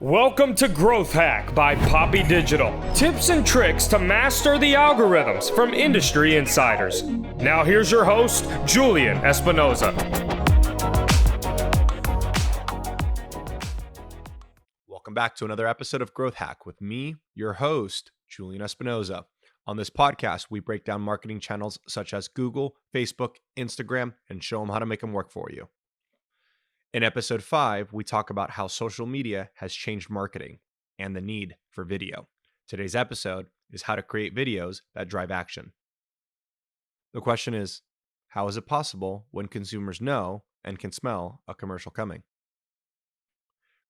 Welcome to Growth Hack by Poppy Digital. Tips and tricks to master the algorithms from industry insiders. Now here's your host, Julian Espinoza. Welcome back to another episode of Growth Hack with me, your host, Julian Espinoza. On this podcast, we break down marketing channels such as Google, Facebook, Instagram, and show them how to make them work for you. In episode 5, we talk about how social media has changed marketing and the need for video. Today's episode is how to create videos that drive action. The question is, how is it possible when consumers know and can smell a commercial coming?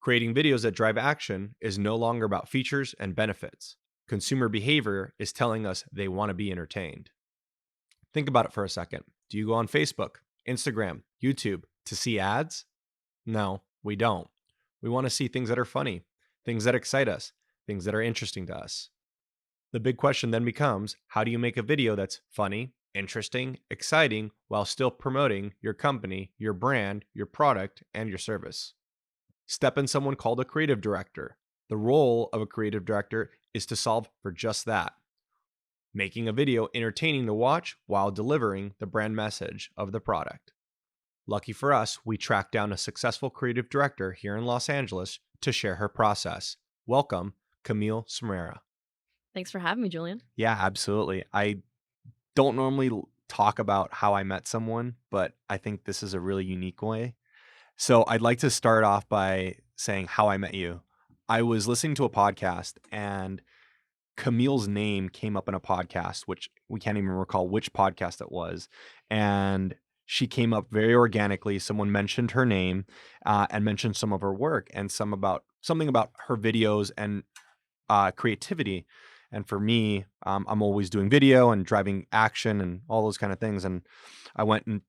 Creating videos that drive action is no longer about features and benefits. Consumer behavior is telling us they want to be entertained. Think about it for a second. Do you go on Facebook, Instagram, YouTube to see ads? No, we don't. We want to see things that are funny, things that excite us, things that are interesting to us. The big question then becomes, how do you make a video that's funny, interesting, exciting, while still promoting your company, your brand, your product, and your service? Step in someone called a creative director. The role of a creative director is to solve for just that. Making a video entertaining to watch while delivering the brand message of the product. Lucky for us, we tracked down a successful creative director here in Los Angeles to share her process. Welcome, Camille Smura. Thanks for having me, Julian. Yeah, absolutely. I don't normally talk about how I met someone, but I think this is a really unique way. So I'd like to start off by saying how I met you. I was listening to a podcast and Camille's name came up in a podcast, which we can't even recall which podcast it was. And she came up very organically. Someone mentioned her name and mentioned some of her work and something about her videos and creativity. And for me, I'm always doing video and driving action and all those kind of things. And I went and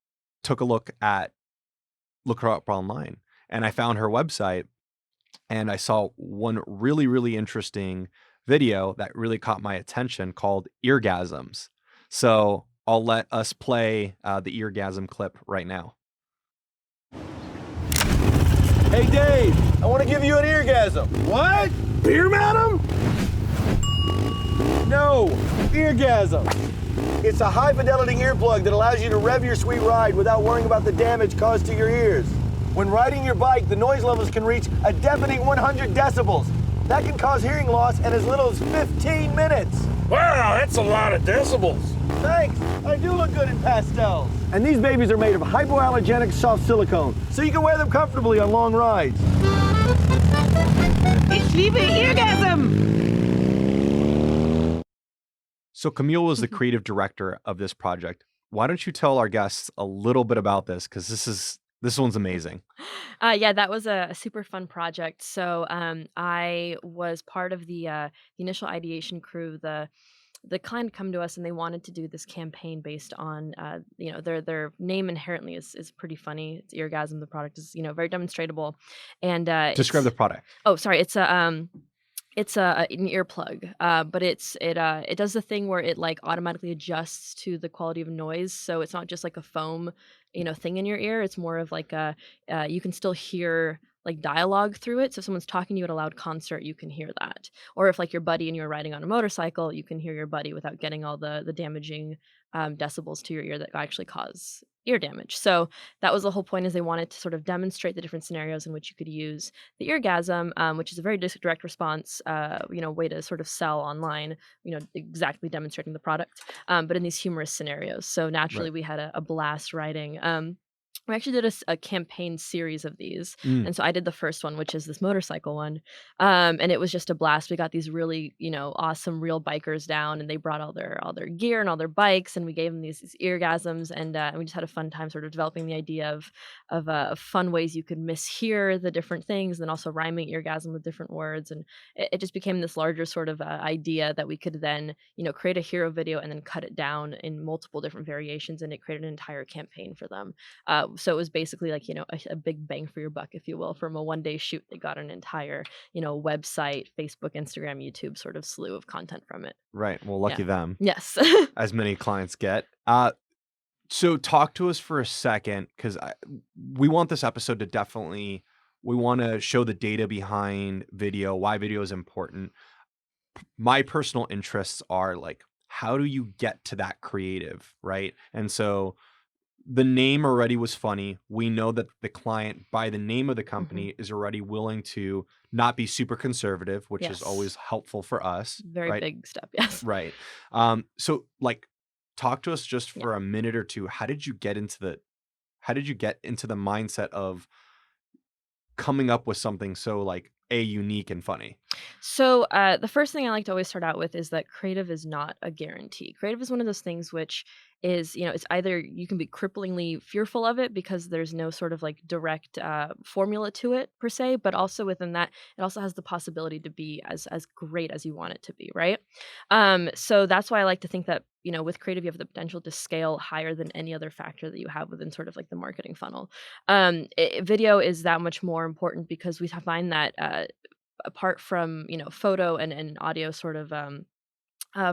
took a look her up online, and I found her website, and I saw one really, really interesting video that really caught my attention called Eargasms. So I'll let us play the eargasm clip right now. Hey Dave, I want to give you an eargasm. What? Beer madam? No, eargasm. It's a high fidelity earplug that allows you to rev your sweet ride without worrying about the damage caused to your ears. When riding your bike, the noise levels can reach a deafening 100 decibels. That can cause hearing loss in as little as 15 minutes. Wow, that's a lot of decibels. Thanks, I do look good in pastels. And these babies are made of hypoallergenic soft silicone, so you can wear them comfortably on long rides. Ich liebe Eargasm! So Camille was the creative director of this project. Why don't you tell our guests a little bit about this? Because this one's amazing. Yeah, that was a super fun project. So I was part of the initial ideation crew. The client come to us and they wanted to do this campaign based on their name inherently is pretty funny. It's Eargasm. The product is very demonstratable, and Describe the product. Oh, sorry. It's an earplug, but it does the thing where it like automatically adjusts to the quality of noise. So it's not just like a foam, thing in your ear. It's more of like you can still hear like dialogue through it. So if someone's talking to you at a loud concert, you can hear that. Or if like your buddy and you're riding on a motorcycle, you can hear your buddy without getting all the damaging decibels to your ear that actually cause ear damage. So that was the whole point, is they wanted to sort of demonstrate the different scenarios in which you could use the eargasm, which is a very direct response, way to sort of sell online, exactly demonstrating the product, but in these humorous scenarios. So naturally, Right. we had a blast writing. We actually did a campaign series of these. Mm. And so I did the first one, which is this motorcycle one. And it was just a blast. We got these really, awesome real bikers down, and they brought all their gear and all their bikes, and we gave them these eargasms, and we just had a fun time sort of developing the idea of fun ways you could mishear the different things, and then also rhyming eargasm with different words. And it just became this larger sort of idea that we could then, create a hero video and then cut it down in multiple different variations, and it created an entire campaign for them. So it was basically like, a big bang for your buck, if you will. From a one-day shoot, they got an entire, website, Facebook, Instagram, YouTube sort of slew of content from it. Right. Well, lucky them. Yes. As many clients get. So talk to us for a second, because we want this episode to definitely we want to show the data behind video, why video is important. My personal interests are like, how do you get to that creative, right? And so the name already was funny. We know that the client, by the name of the company, is already willing to not be super conservative, which is Yes. always helpful for us, Very right? big step. Yes. Right. So like, talk to us just Yeah. for a minute or two. How did you get into the mindset of coming up with something so like unique and funny? So, the first thing I like to always start out with is that creative is not a guarantee. Creative is one of those things which is, it's either you can be cripplingly fearful of it because there's no sort of like direct formula to it per se, but also within that, it also has the possibility to be as great as you want it to be, right? So that's why I like to think that with creative, you have the potential to scale higher than any other factor that you have within sort of like the marketing funnel. Video is that much more important because we find that apart from photo and audio sort of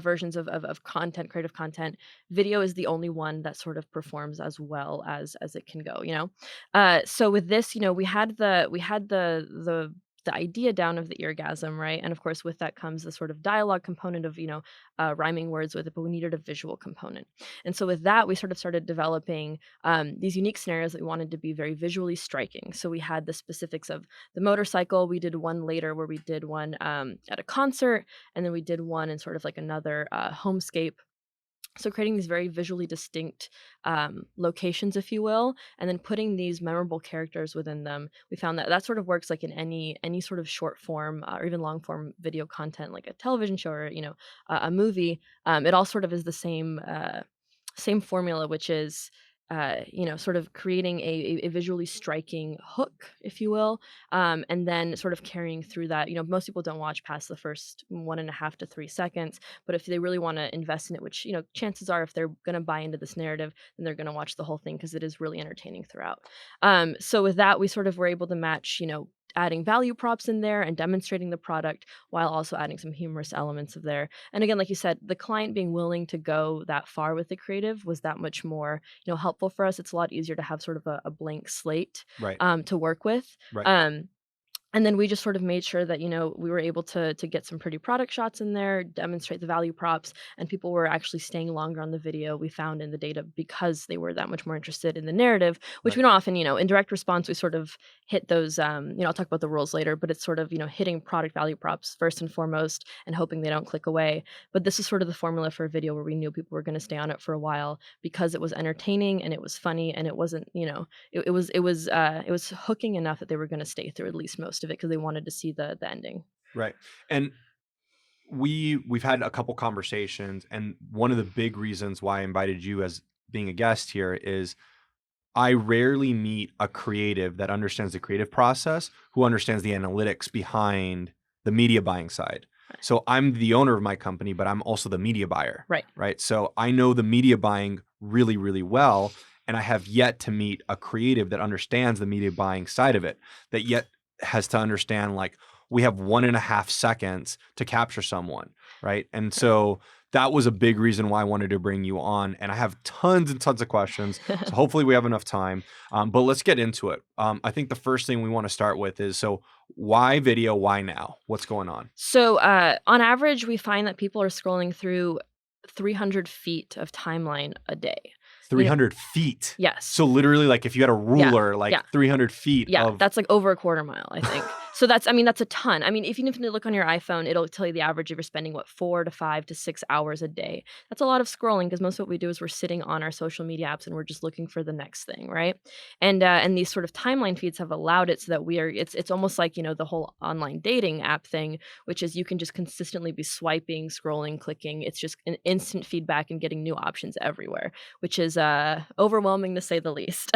versions of content, creative content, video is the only one that sort of performs as well as it can go. So with this, we had the idea down of the eargasm, right? And of course, with that comes the sort of dialogue component of rhyming words with it, but we needed a visual component. And so with that, we sort of started developing these unique scenarios that we wanted to be very visually striking. So we had the specifics of the motorcycle. We did one later where we did one at a concert, and then we did one in sort of like another homescape. So creating these very visually distinct locations, if you will, and then putting these memorable characters within them. We found that that sort of works like in any sort of short form or even long form video content, like a television show or a movie. It all sort of is the same formula, which is sort of creating a visually striking hook, if you will, and then sort of carrying through that. Most people don't watch past the first 1.5 to 3 seconds, but if they really want to invest in it, which chances are, if they're going to buy into this narrative, then they're going to watch the whole thing because it is really entertaining throughout. So with that, we sort of were able to match, adding value props in there and demonstrating the product while also adding some humorous elements of there. And again, like you said, the client being willing to go that far with the creative was that much more, helpful for us. It's a lot easier to have sort of a blank slate Right. to work with. Right. And then we just sort of made sure that, we were able to get some pretty product shots in there, demonstrate the value props, and people were actually staying longer on the video, we found in the data, because they were that much more interested in the narrative, which we Right. don't often, in direct response, we sort of hit those, I'll talk about the rules later, but it's sort of, hitting product value props first and foremost and hoping they don't click away. But this is sort of the formula for a video where we knew people were going to stay on it for a while because it was entertaining and it was funny and it wasn't, it was hooking enough that they were going to stay through at least most of it because they wanted to see the ending. Right. And we've had a couple conversations, and one of the big reasons why I invited you as being a guest here is I rarely meet a creative that understands the creative process, who understands the analytics behind the media buying side. So I'm the owner of my company, but I'm also the media buyer. Right. Right. So I know the media buying really, really well. And I have yet to meet a creative that understands the media buying side of it, that yet has to understand, like, we have 1.5 seconds to capture someone. Right. And so that was a big reason why I wanted to bring you on. And I have tons and tons of questions. So hopefully we have enough time. But let's get into it. I think the first thing we want to start with is, so why video? Why now? What's going on? So on average, we find that people are scrolling through 300 feet of timeline a day. 300 feet. Yes. So literally, like, if you had a ruler, 300 feet. Yeah, of... that's like over a quarter mile, I think. So that's a ton. Even if you look on your iPhone, it'll tell you the average if you're spending 4 to 5 to 6 hours a day. That's a lot of scrolling because most of what we do is we're sitting on our social media apps and we're just looking for the next thing, right? And these sort of timeline feeds have allowed it so that it's almost like, the whole online dating app thing, which is you can just consistently be swiping, scrolling, clicking. It's just an instant feedback and getting new options everywhere, which is overwhelming to say the least.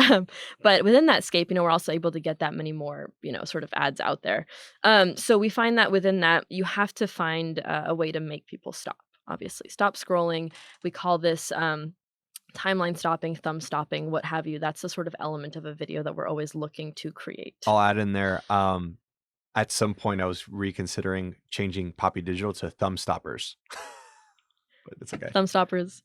But within that scape, we're also able to get that many more, sort of ads out there. So we find that within that, you have to find a way to make people stop, obviously. Stop scrolling. We call this timeline stopping, thumb stopping, what have you. That's the sort of element of a video that we're always looking to create. I'll add in there, at some point I was reconsidering changing Poppy Digital to thumb stoppers. But it's okay. Thumb stoppers.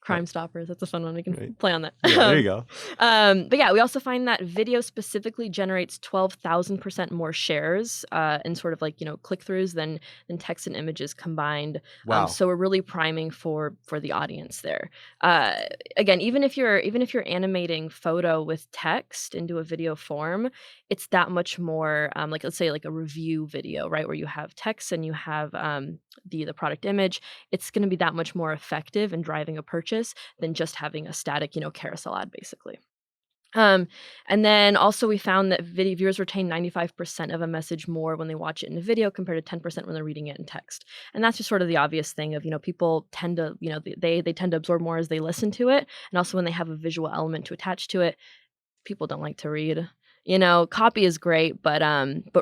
Crime Stoppers. That's a fun one. We can Right. play on that. Yeah, there you go. But yeah, we also find that video specifically generates 12,000% more shares and sort of like, click-throughs than text and images combined. Wow. So we're really priming for the audience there. Again, even if you're animating photo with text into a video form, it's that much more like, let's say like a review video, right, where you have text and you have the product image. It's going to be that much more effective in driving a purchase than just having a static, carousel ad, basically. And then also we found that video viewers retain 95% of a message more when they watch it in a video compared to 10% when they're reading it in text. And that's just sort of the obvious thing of, people tend to, they tend to absorb more as they listen to it. And also when they have a visual element to attach to it, people don't like to read. Copy is great, but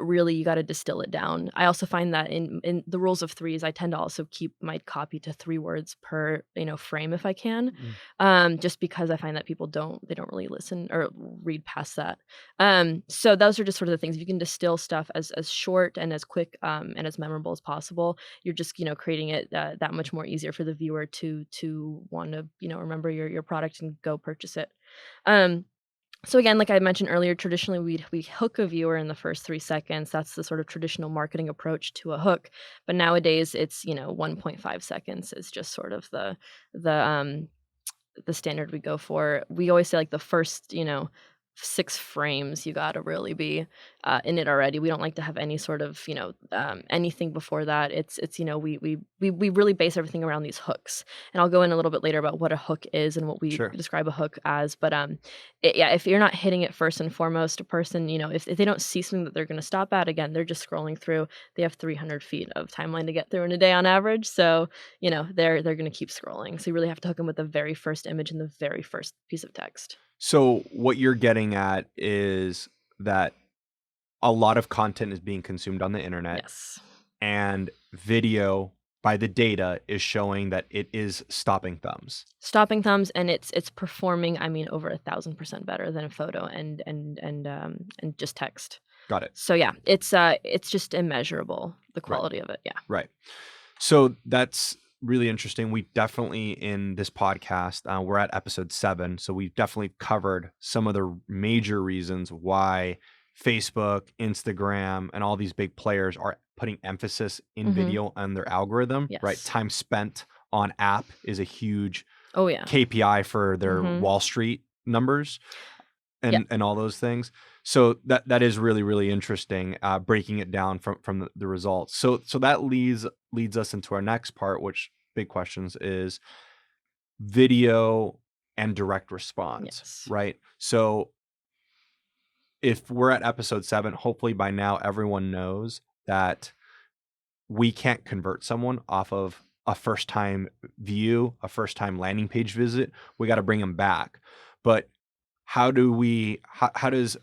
really you got to distill it down. I also find that in the rules of threes, I tend to also keep my copy to 3 words per frame if I can, just because I find that people don't really listen or read past that. So those are just sort of the things. If you can distill stuff as short and as quick and as memorable as possible, you're just creating it that much more easier for the viewer to want to remember your product and go purchase it. So again, like I mentioned earlier, traditionally we hook a viewer in the first 3 seconds. That's the sort of traditional marketing approach to a hook. But nowadays it's 1.5 seconds is just sort of the standard we go for. We always say like the first 6 frames you got to really be in it already. We don't like to have any sort of anything before that. It's we really base everything around these hooks, and I'll go in a little bit later about what a hook is and what we Sure. describe a hook as. But if you're not hitting it first and foremost, a person if they don't see something that they're going to stop at, again they're just scrolling through. They have 300 feet of timeline to get through in a day on average, so they're going to keep scrolling. So you really have to hook them with the very first image and the very first piece of text. So what you're getting at is that a lot of content is being consumed on the internet, Yes. and video by the data is showing that it is stopping thumbs. Stopping thumbs, and it's performing, over 1,000% better than a photo and just text. Got it. So yeah, it's just immeasurable, the quality of it. Yeah. Right. So that's really interesting. We definitely, in this podcast, we're at episode 7. So we've definitely covered some of the major reasons why Facebook, Instagram, and all these big players are putting emphasis in video on their algorithm, right? Yes. Time spent on app is a huge Oh yeah. KPI for their Wall Street numbers and all those things. So that is really, really interesting, breaking it down from the results. So that leads us into our next part, which big questions is video and direct response, Yes. right? So if we're at episode 7, hopefully by now everyone knows that we can't convert someone off of a first time view, a first time landing page visit. We got to bring them back. But how does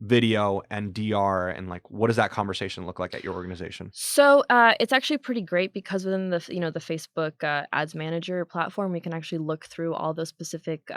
video and DR and what does that conversation look like at your organization? So it's actually pretty great because within the the Facebook Ads Manager platform, we can actually look through all those specific.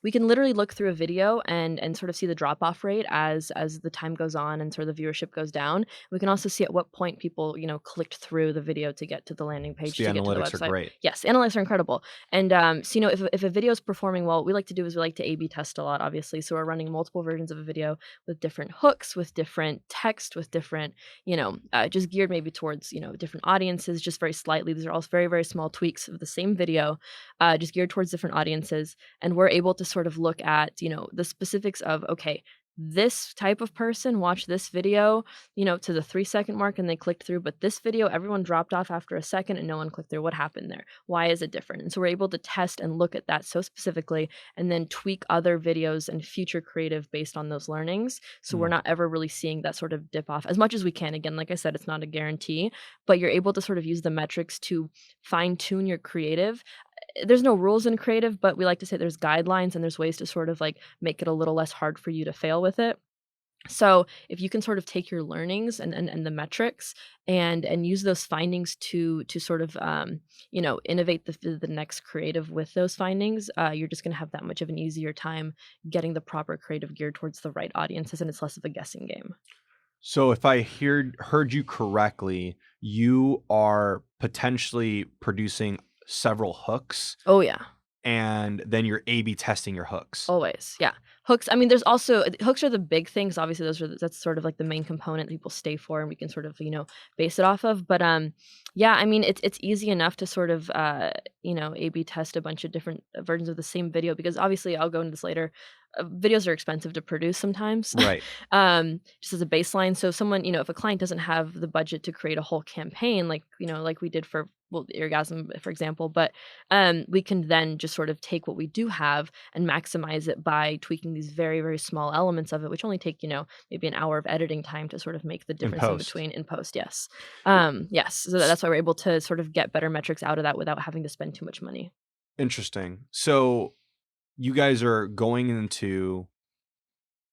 We can literally look through a video and sort of see the drop off rate as the time goes on and sort of the viewership goes down. We can also see at what point people clicked through the video to get to the landing page, The to get to the analytics website. are great. Yes, analytics are incredible. And so if a video is performing well, what we like to do is we like to A/B test a lot, obviously. So we're running multiple versions of a video with different hooks, with different text, with different just geared maybe towards different audiences, just very slightly. These are all very, very small tweaks of the same video, just geared towards different audiences, and we're able to sort of look at the specifics of, okay, this type of person watched this video to the 3-second mark and they clicked through, but this video everyone dropped off after a second and no one clicked through. What happened there? Why is it different? And so we're able to test and look at that so specifically and then tweak other videos and future creative based on those learnings, so we're not ever really seeing that sort of dip off as much as we can. Again, like I said, it's not a guarantee, but you're able to sort of use the metrics to fine tune your creative. There's no rules in creative, but we like to say there's guidelines and there's ways to sort of make it a little less hard for you to fail with it. So if you can sort of take your learnings and the metrics and use those findings to sort of innovate the next creative with those findings, you're just going to have that much of an easier time getting the proper creative geared towards the right audiences, and it's less of a guessing game. So if I heard you correctly, you are potentially producing several hooks Oh yeah. and then you're A/B testing your hooks. Always, yeah. Hooks. I mean, there's also hooks are the big things. Obviously, that's sort of like the main component people stay for, and we can sort of base it off of. But yeah. I mean, it's easy enough to sort of A/B test a bunch of different versions of the same video because obviously I'll go into this later. Videos are expensive to produce sometimes, Right. just as a baseline. So someone, if a client doesn't have the budget to create a whole campaign, like we did for Orgasm, for example, but we can then just sort of take what we do have and maximize it by tweaking these very, very small elements of it, which only take, maybe an hour of editing time to sort of make the difference in post. between in post. Yes. Yes. So that's why we're able to sort of get better metrics out of that without having to spend too much money. Interesting. So you guys are going into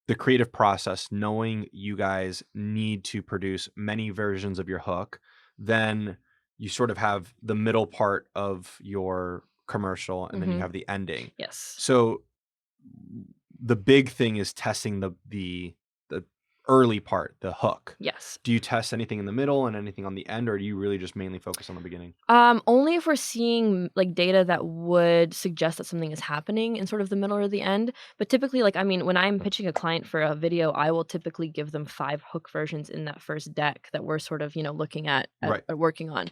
the creative process knowing you guys need to produce many versions of your hook. Then you sort of have the middle part of your commercial, and then you Mhm. have the ending. Yes. So the big thing is testing the early part, the hook. Yes. Do you test anything in the middle and anything on the end, or do you really just mainly focus on the beginning? Only if we're seeing like data that would suggest that something is happening in sort of the middle or the end. But typically, like, I mean, when I'm pitching a client for a video, I will typically give them 5 hook versions in that first deck that we're sort of, looking at, Right. working on,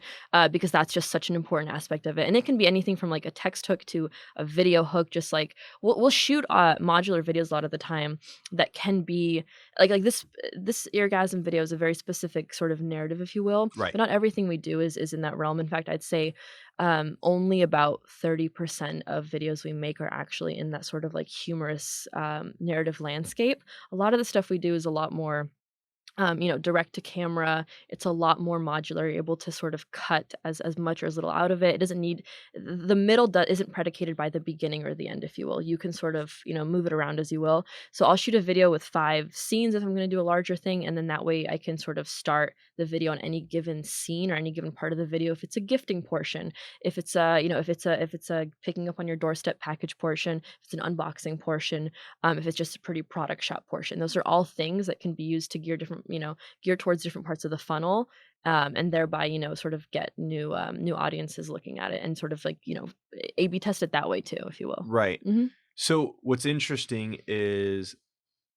because that's just such an important aspect of it. And it can be anything from like a text hook to a video hook. Just like we'll shoot modular videos a lot of the time that can be like this orgasm video is a very specific sort of narrative, if you will. Right. But not everything we do is in that realm. In fact, I'd say only about 30% of videos we make are actually in that sort of like humorous narrative landscape. A lot of the stuff we do is a lot more direct to camera. It's a lot more modular. You're able to sort of cut as much or as little out of it. It doesn't need the middle isn't predicated by the beginning or the end, if you will. You can sort of move it around as you will. So I'll shoot a video with 5 scenes if I'm going to do a larger thing, and then that way I can sort of start the video on any given scene or any given part of the video. If it's a gifting portion, if it's a picking up on your doorstep package portion, if it's an unboxing portion, if it's just a pretty product shop portion. Those are all things that can be used to gear towards different parts of the funnel, and thereby sort of get new audiences looking at it and sort of like A/B test it that way too, if you will. Right. Hmm. So what's interesting is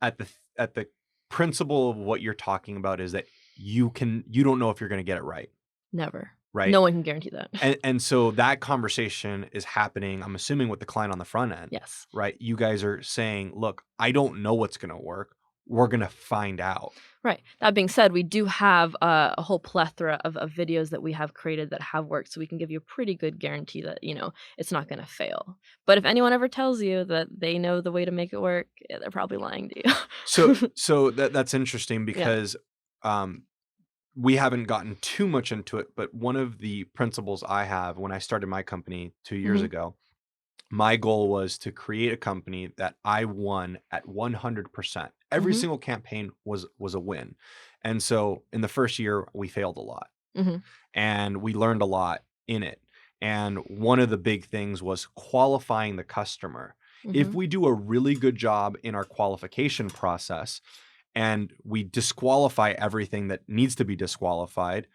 at the principle of what you're talking about is that you don't know if you're going to get it right. Never. Right. No one can guarantee that. And so that conversation is happening, I'm assuming, with the client on the front end. Yes. Right. You guys are saying, look, I don't know what's going to work. We're going to find out. Right. That being said, we do have a whole plethora of videos that we have created that have worked, so we can give you a pretty good guarantee that it's not going to fail. But if anyone ever tells you that they know the way to make it work, they're probably lying to you. So that's interesting because we haven't gotten too much into it, but one of the principles I have when I started my company 2 years Mhm. ago, my goal was to create a company that I won at 100%. Every Mhm. single campaign was a win. And so in the first year, we failed a lot Mhm. and we learned a lot in it. And one of the big things was qualifying the customer. If Mhm. we do a really good job in our qualification process and we disqualify everything that needs to be disqualified,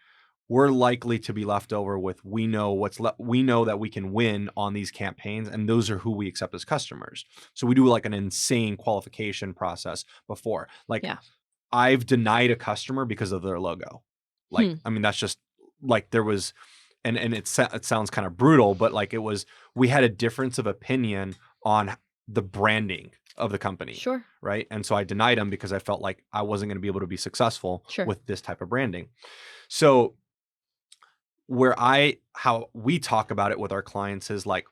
we're likely to be left over with we know that we can win on these campaigns, and those are who we accept as customers. So we do like an insane qualification process before. Like Yeah. I've denied a customer because of their logo. Like Hmm. I mean that's just like there was and it sounds kind of brutal, but like we had a difference of opinion on the branding of the company. Sure. Right. And so I denied them because I felt like I wasn't going to be able to be successful Sure. with this type of branding. So how we talk about it with our clients is like,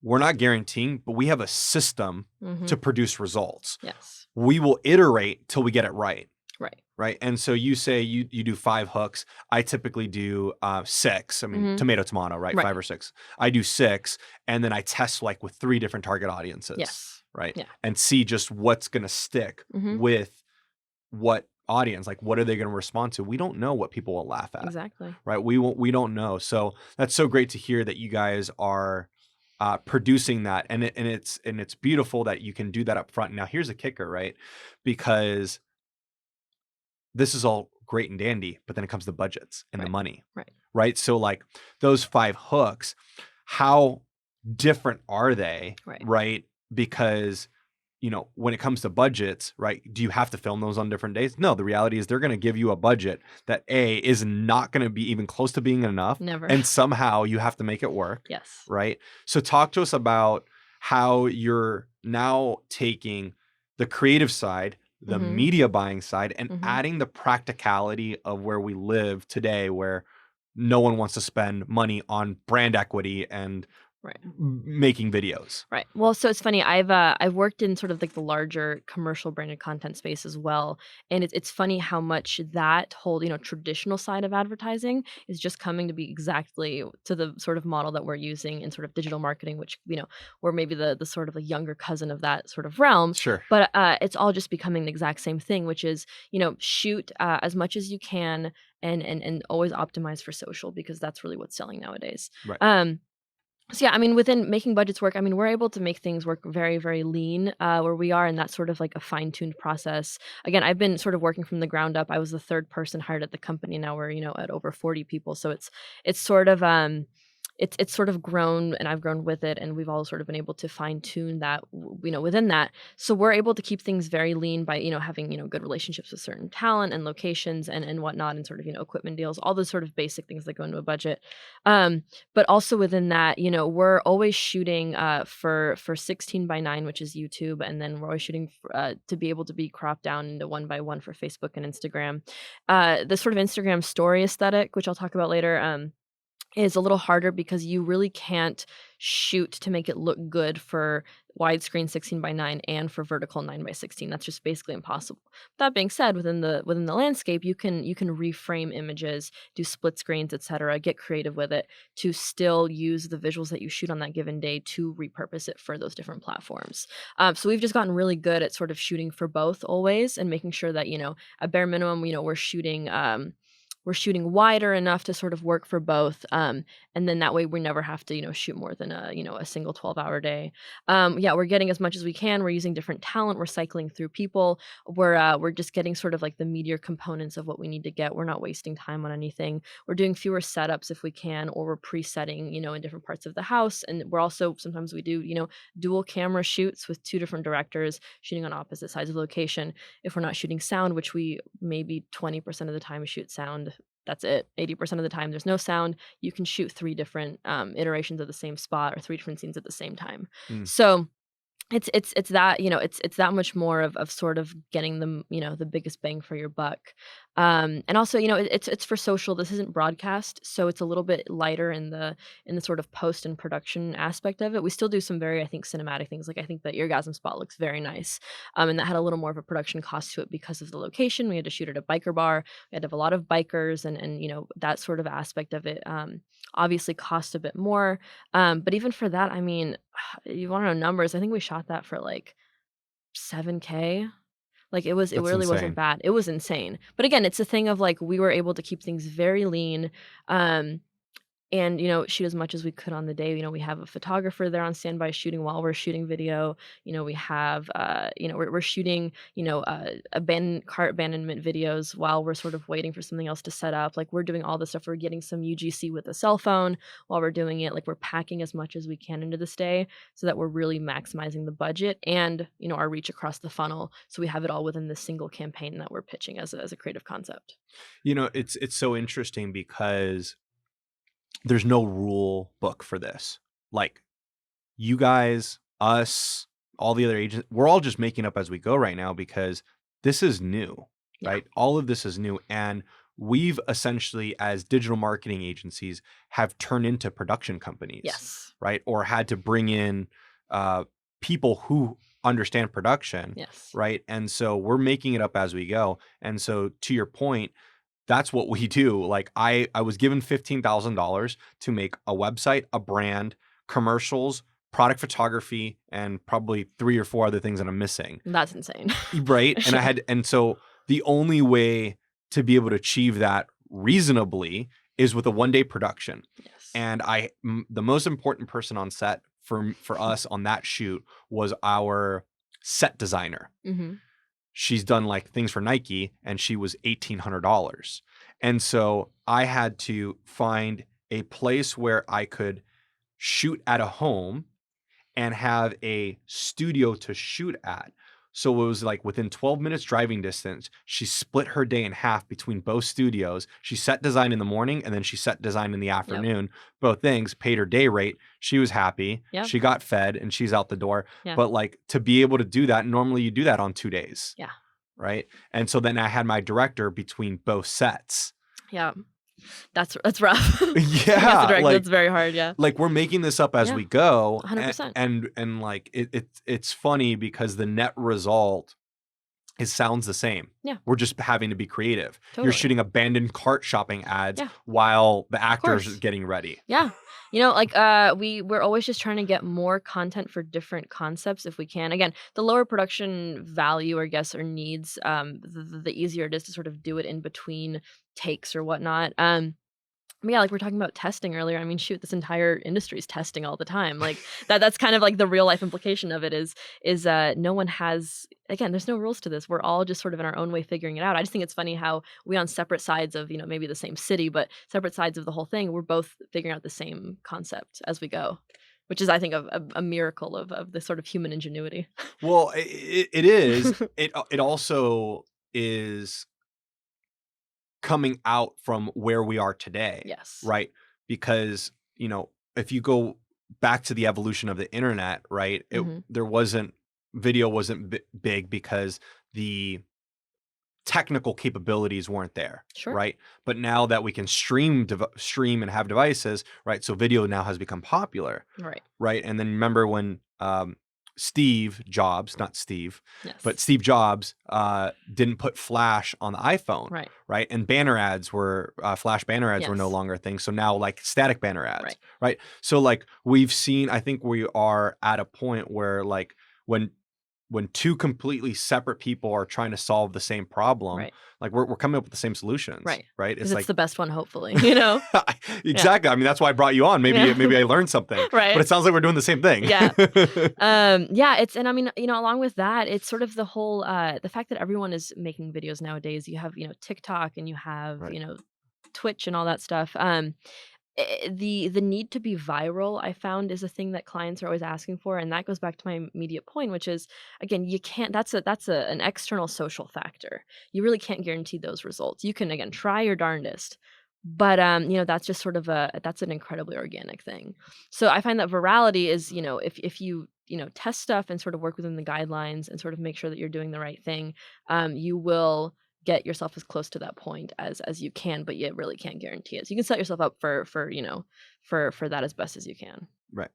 we're not guaranteeing, but we have a system Mhm. to produce results. Yes. We will iterate till we get it right. Right. Right. And so you say you do 5 hooks. I typically do 6. I mean, Mhm. tomato, right? Right. 5 or 6. I do 6. And then I test like with 3 different target audiences. Yes. Right. Yeah. And see just what's going to stick Mhm. with what audience, like what are they going to respond to? We don't know what people will laugh at. Exactly. Right. We don't know. So that's so great to hear that you guys are producing that. And it's beautiful that you can do that up front. Now here's a kicker, right? Because this is all great and dandy, but then it comes to budgets and the Right. money. Right. Right. So like those 5 hooks, how different are they? Right. Right? Because, when it comes to budgets, right? Do you have to film those on different days? No, the reality is they're going to give you a budget that is not going to be even close to being enough. Never. And somehow you have to make it work. Yes. Right. So talk to us about how you're now taking the creative side, the media buying side, and adding the practicality of where we live today, where no one wants to spend money on brand equity and Right. making videos. Right. Well, so it's funny. I've worked in sort of like the larger commercial branded content space as well, and it's funny how much that whole traditional side of advertising is just coming to be exactly to the sort of model that we're using in sort of digital marketing, which we're maybe the sort of a younger cousin of that sort of realm. Sure. But it's all just becoming the exact same thing, which is shoot as much as you can and always optimize for social, because that's really what's selling nowadays. Right. So yeah, I mean, within making budgets work, I mean, we're able to make things work very, very lean where we are, and that's sort of like a fine-tuned process. Again, I've been sort of working from the ground up. I was the third person hired at the company. Now we're at over 40 people, so it's sort of it's sort of grown, and I've grown with it, and we've all sort of been able to fine tune that within that. So we're able to keep things very lean by having good relationships with certain talent and locations and whatnot, and sort of equipment deals, all those sort of basic things that go into a budget. But also within that, we're always shooting for 16:9, which is YouTube, and then we're always shooting to be able to be cropped down into 1:1 for Facebook and Instagram. The sort of Instagram story aesthetic, which I'll talk about later, is a little harder because you really can't shoot to make it look good for widescreen 16:9 and for vertical 9:16. That's just basically impossible. That being said, within the landscape, you can reframe images, do split screens, etc., get creative with it to still use the visuals that you shoot on that given day to repurpose it for those different platforms. So we've just gotten really good at sort of shooting for both always, and making sure that at bare minimum, we're shooting wider enough to sort of work for both, and then that way we never have to shoot more than a single 12-hour day. Yeah, we're getting as much as we can. We're using different talent. We're cycling through people. We're just getting sort of like the meatier components of what we need to get. We're not wasting time on anything. We're doing fewer setups if we can, or we're presetting in different parts of the house. And we're also, sometimes we do dual camera shoots with two different directors shooting on opposite sides of the location. If we're not shooting sound, which we maybe 20% of the time shoot sound. That's it. 80% of the time there's no sound. You can shoot 3 different iterations of the same spot, or 3 different scenes at the same time. So it's that it's that much more of sort of getting them the biggest bang for your buck. And also it's for social. This isn't broadcast, so it's a little bit lighter in the sort of post and production aspect of it. We still do some very, I think, cinematic things. Like, I think the eargasm spot looks very nice, and that had a little more of a production cost to it because of the location. We had to shoot at a biker bar. We had to have a lot of bikers, and that sort of aspect of it obviously cost a bit more. But even for that, I mean, you want to know numbers? I think we shot that for like $7K. Like, it That's really insane. wasn't bad. It was insane. But again, it's a thing of like, we were able to keep things very lean. And shoot as much as we could on the day. We have a photographer there on standby shooting while we're shooting video. We have we're shooting car abandonment videos while we're sort of waiting for something else to set up. Like, we're doing all this stuff. We're getting some UGC with a cell phone while we're doing it. Like, we're packing as much as we can into this day so that we're really maximizing the budget and our reach across the funnel. So we have it all within this single campaign that we're pitching as a creative concept. It's so interesting because there's no rule book for this. Like, you guys, us, all the other agents, we're all just making up as we go right now, because this is new, right? All of this is new. And we've essentially, as digital marketing agencies, have turned into production companies. Yes. Right? Or had to bring in people who understand production. Yes. Right? And so we're making it up as we go. And so, to your point, that's what we do. Like, I was given $15,000 to make a website, a brand, commercials, product photography, and probably 3 or 4 other things that I'm missing. That's insane. Right? And so the only way to be able to achieve that reasonably is with a 1-day production. Yes. And the most important person on set for us on that shoot was our set designer. Mm-hmm. She's done like things for Nike, and she was $1,800. And so I had to find a place where I could shoot at a home and have a studio to shoot at. So it was like within 12 minutes driving distance, she split her day in half between both studios. She set design in the morning and then she set design in the afternoon. Both things, paid her day rate. She was happy. Yep. She got fed and she's out the door. Yeah. But like to be able to do that, normally you do that on 2 days. Yeah. Right. And so then I had my director between both sets. Yeah. That's rough. Yeah, Director, like, that's very hard. Yeah. like we're making this up as Yeah, we go. 100%. And like it's funny because the net result sounds the same. Yeah. We're just having to be creative. Totally. You're shooting abandoned cart shopping ads Yeah. while the actors course. are getting ready. Yeah. Like we're always just trying to get more content for different concepts if we can. Again, the lower production value, I guess, or needs, the easier it is to sort of do it in between takes or whatnot. But yeah, like we're talking about testing earlier. I mean, shoot, this entire industry is testing all the time. Like that's kind of like the real life implication of it is no one has, again, there's no rules to this. We're all just sort of in our own way figuring it out. I just think it's funny how we on separate sides of, maybe the same city, but separate sides of the whole thing, we're both figuring out the same concept as we go, which is, I think, a miracle of the sort of human ingenuity. Well, it is. It also is coming out from where we are today. Yes. Right. Because, if you go back to the evolution of the internet, right, video wasn't big because the technical capabilities weren't there. Sure. Right. But now that we can stream and have devices, right. So video now has become popular. Right. Right. And then remember when, Steve Jobs, not Steve, Yes. but Steve Jobs didn't put flash on the iPhone, Right. right? And banner ads were, flash banner ads were no Yes. longer a thing. So now like static banner ads, Right. right? So like we've seen, I think we are at a point where like when two completely separate people are trying to solve the same problem, Right. like we're coming up with the same solutions, Right. Right? Because It's it's like the best one, hopefully, exactly. I mean, that's why I brought you on. Maybe Yeah. maybe I learned something, Right. But it sounds like we're doing the same thing. Yeah. And I mean, along with that, it's sort of the whole, the fact that everyone is making videos nowadays. You have, TikTok and you have, Right. Twitch and all that stuff. The need to be viral, I found, is a thing that clients are always asking for, and that goes back to my immediate point, which is, again, you can't. That's an external social factor. You really can't guarantee those results. You can, again, try your darndest, but that's just sort of that's an incredibly organic thing. So I find that virality is, if you test stuff and sort of work within the guidelines and sort of make sure that you're doing the right thing, you will get yourself as close to that point as you can, but you really can't guarantee it. So you can set yourself up for that as best as you can. Right.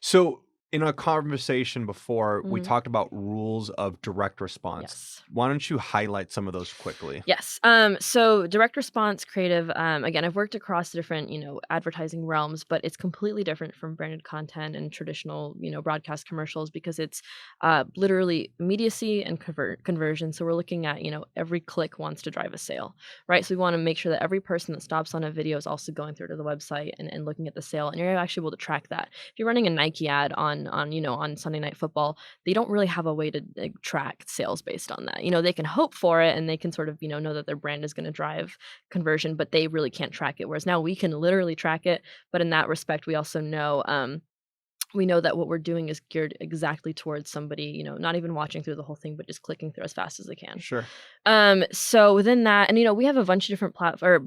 So in a conversation before, we Mhm. talked about rules of direct response. Yes. Why don't you highlight some of those quickly? Yes. So direct response creative, again, I've worked across different, advertising realms, but it's completely different from branded content and traditional, broadcast commercials because it's literally immediacy and conversion. So we're looking at, every click wants to drive a sale, right? So we want to make sure that every person that stops on a video is also going through to the website and looking at the sale, and you're actually able to track that. If you're running a Nike ad on Sunday Night Football, they don't really have a way to track sales based on that. They can hope for it and they can sort of know that their brand is going to drive conversion, but they really can't track it. Whereas now we can literally track it, but in that respect, we also know we know that what we're doing is geared exactly towards somebody, not even watching through the whole thing, but just clicking through as fast as they can. Sure. So within that, and we have a bunch of different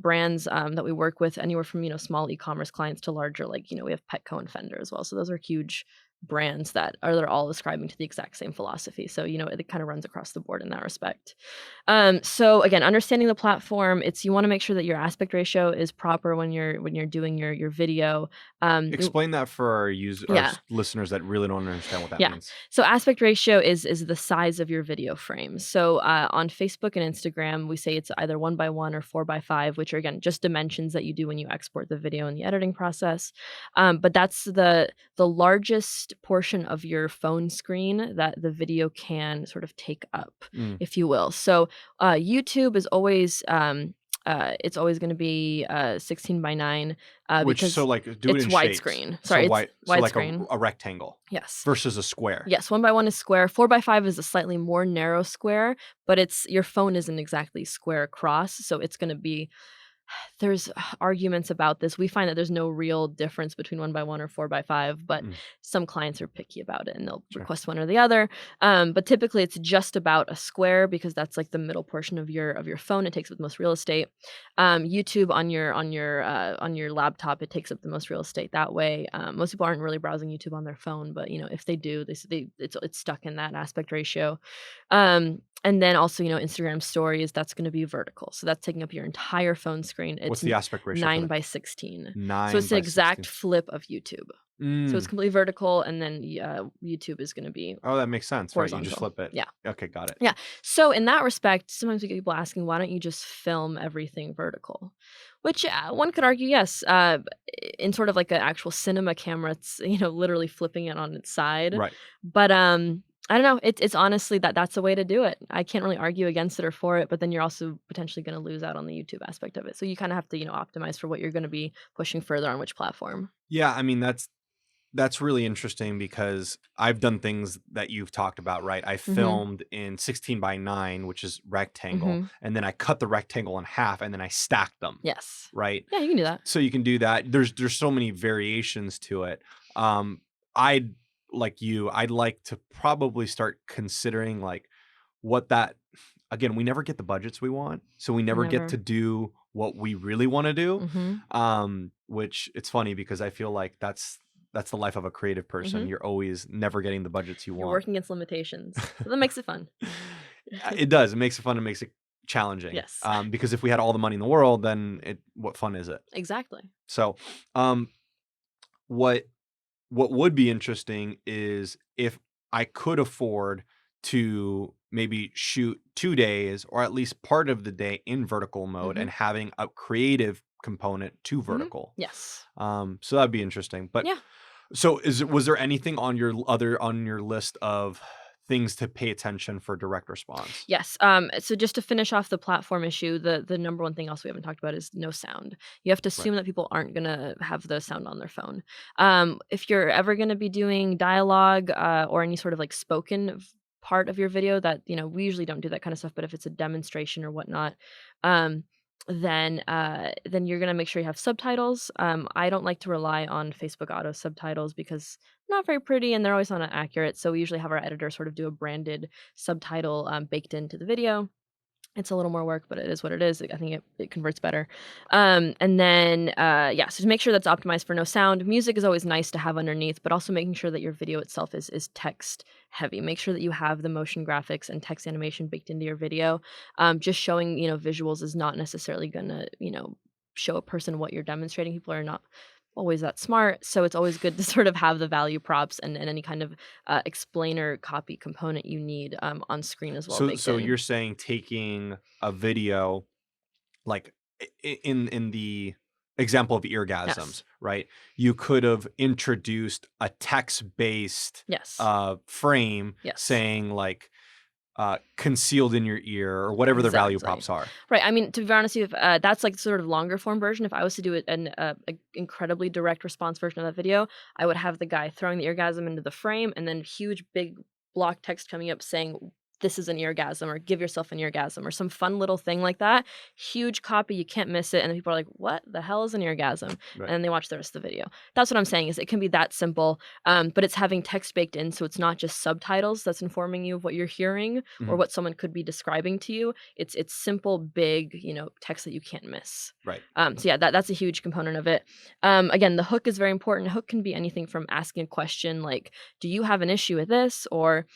brands that we work with, anywhere from small e-commerce clients to larger, like we have Petco and Fender as well. So those are huge brands they're all ascribing to the exact same philosophy. So it kind of runs across the board in that respect. So again, understanding the platform, you want to make sure that your aspect ratio is proper when you're doing your video. Explain that for our Yeah. listeners that really don't understand what that Yeah. means. So aspect ratio is the size of your video frame. So on Facebook and Instagram, we say it's either 1:1 or 4:5, which are, again, just dimensions that you do when you export the video in the editing process. But that's the largest portion of your phone screen that the video can sort of take up, if you will. So YouTube is always it's always going to be 16:9 Which, because so like do it it's in shapes. widescreen. So Sorry, it's so like widescreen. a rectangle Yes. versus a square. Yes, 1:1 is square. 4:5 is a slightly more narrow square, but your phone isn't exactly square across, so it's going to be There's arguments about this. We find that there's no real difference between 1x1 or 4x5, but Mm, some clients are picky about it and they'll sure. request one or the other. But typically it's just about a square because that's like the middle portion of your phone. It takes up the most real estate. YouTube on your laptop, it takes up the most real estate that way. Most people aren't really browsing YouTube on their phone, but if they do, it's stuck in that aspect ratio. And then also, Instagram stories, that's going to be vertical. So that's taking up your entire phone screen. What's It's the aspect ratio for 9 that? by 16. So 9 it's an by exact 16. flip of YouTube. So it's Mm. completely vertical, and then YouTube is going to be Oh, that makes sense, right? You just horizontal. flip it. Yeah. Okay, got it. Yeah. So in that respect, sometimes we get people asking, why don't you just film everything vertical? Which one could argue, yes, in sort of like an actual cinema camera, it's literally flipping it on its side. Right. But I don't know. It's honestly that's a way to do it. I can't really argue against it or for it. But then you're also potentially going to lose out on the YouTube aspect of it. So you kind of have to optimize for what you're going to be pushing further on which platform. Yeah, I mean that's really interesting because I've done things that you've talked about, right? I Mm-hmm. filmed in 16 by 9, which is rectangle, Mm-hmm. and then I cut the rectangle in half and then I stacked them, Yes. right? Yeah, you can do that. So you can do that. There's so many variations to it. I'd like you, I'd like to probably start considering like what that again, we never get the budgets we want, so we never get to Never. do what we really want to do. Mm-hmm. Which it's funny because I feel like that's the life of a creative person. Mm-hmm. You're always never getting the budgets you You're want. working against limitations. So that makes it fun. It does. It makes it fun. It makes it challenging. Yes. Because if we had all the money in the world, then what fun is it? Exactly. So, what what would be interesting is if I could afford to maybe shoot 2 days or at least part of the day in vertical mode Mm-hmm. and having a creative component to Mm-hmm. vertical. Yes. So that'd be interesting. But Yeah. so was there anything on your list of things to pay attention for direct response? Yes. So just to finish off the platform issue, the number one thing else we haven't talked about is no sound. You have to Right. assume that people aren't gonna have the sound on their phone. If you're ever gonna be doing dialogue or any sort of like spoken part of your video, that we usually don't do that kind of stuff. But if it's a demonstration or whatnot, um, then you're gonna make sure you have subtitles. I don't like to rely on Facebook auto subtitles because not very pretty and they're always not accurate. So we usually have our editor sort of do a branded subtitle baked into the video. It's a little more work, but it is what it is. I think it converts better. And then, yeah, so to make sure that's optimized for no sound. Music is always nice to have underneath, but also making sure that your video itself is text heavy. Make sure that you have the motion graphics and text animation baked into your video. Just showing, visuals is not necessarily going to, show a person what you're demonstrating. People are not always that smart. So it's always good to sort of have the value props and any kind of explainer copy component you need on screen as well baked So in. you're saying taking a video like in the example of eargasms, Yes. right? You could have introduced a text-based Yes. frame Yes. saying like concealed in your ear or whatever the value Exactly. props are. Right. I mean, to be honest, with you, if that's like sort of longer form version. If I was to do an incredibly direct response version of that video, I would have the guy throwing the orgasm into the frame and then huge big block text coming up saying, "This is an orgasm," or "Give yourself an orgasm," or some fun little thing like that. Huge copy, you can't miss it. And then people are like, "What the hell is an orgasm?" Right. And then they watch the rest of the video. That's what I'm saying. Is it can be that simple, but it's having text baked in, so it's not just subtitles that's informing you of what you're hearing or Mhm. what someone could be describing to you. It's simple, big, text that you can't miss. Right. So yeah, that's a huge component of it. Again, the hook is very important. A hook can be anything from asking a question like, "Do you have an issue with this?" Or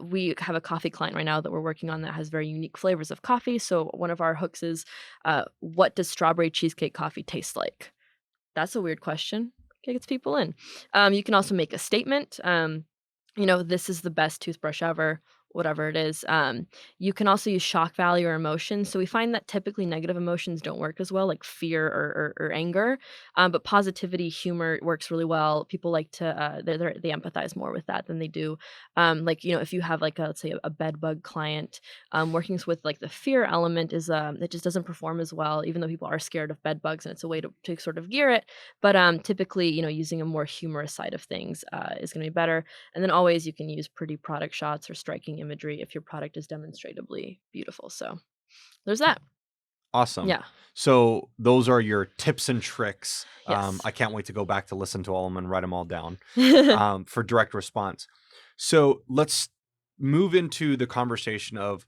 we have a coffee client right now that we're working on that has very unique flavors of coffee. So one of our hooks is, "What does strawberry cheesecake coffee taste like?" That's a weird question. It gets people in. You can also make a statement. This is the best toothbrush ever, whatever it is. You can also use shock value or emotion. So we find that typically negative emotions don't work as well, like fear or anger. But positivity, humor works really well. People like to they empathize more with that than they do. If you have like let's say a bed bug client, working with like the fear element is it just doesn't perform as well, even though people are scared of bed bugs and it's a way to sort of gear it. But typically, using a more humorous side of things is going to be better. And then always you can use pretty product shots or striking imagery if your product is demonstrably beautiful. So there's that. Awesome. Yeah. So those are your tips and tricks. Yes. I can't wait to go back to listen to all of them and write them all down for direct response. So let's move into the conversation of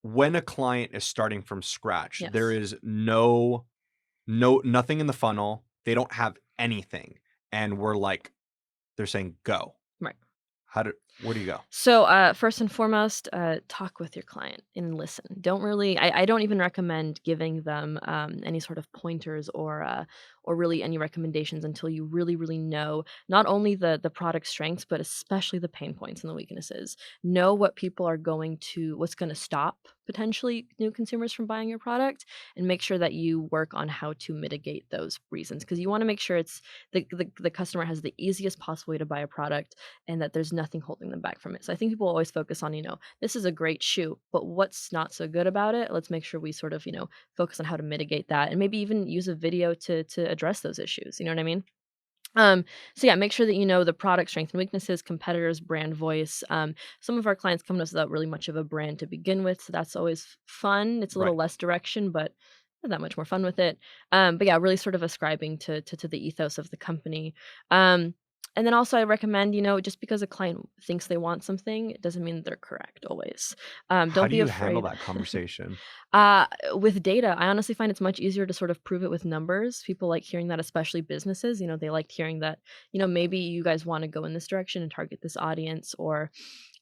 when a client is starting from scratch. There Yes. is nothing in the funnel. They don't have anything, and they're saying go. Right. Where do you go? So, first and foremost, talk with your client and listen. Don't really, I don't even recommend giving them any sort of pointers or really any recommendations until you really, really know not only the product strengths, but especially the pain points and the weaknesses. Know what people are what's going to stop potentially new consumers from buying your product, and make sure that you work on how to mitigate those reasons, because you want to make sure it's the customer has the easiest possible way to buy a product, and that there's nothing holding them back from it. So I think people always focus on, this is a great shoe, but what's not so good about it? Let's make sure we sort of, focus on how to mitigate that, and maybe even use a video to address those issues. You know what I mean? So yeah, make sure that you know the product strengths and weaknesses, competitors, brand voice. Some of our clients come to us without really much of a brand to begin with, so that's always fun. It's a little Right. less direction, but not that much more fun with it. But yeah, really sort of ascribing to the ethos of the company. And then also I recommend, just because a client thinks they want something, it doesn't mean they're correct always. How Don't do be you handle afraid. that conversation? With data, I honestly find it's much easier to sort of prove it with numbers. People like hearing that, especially businesses. They liked hearing that, maybe you guys want to go in this direction and target this audience, or,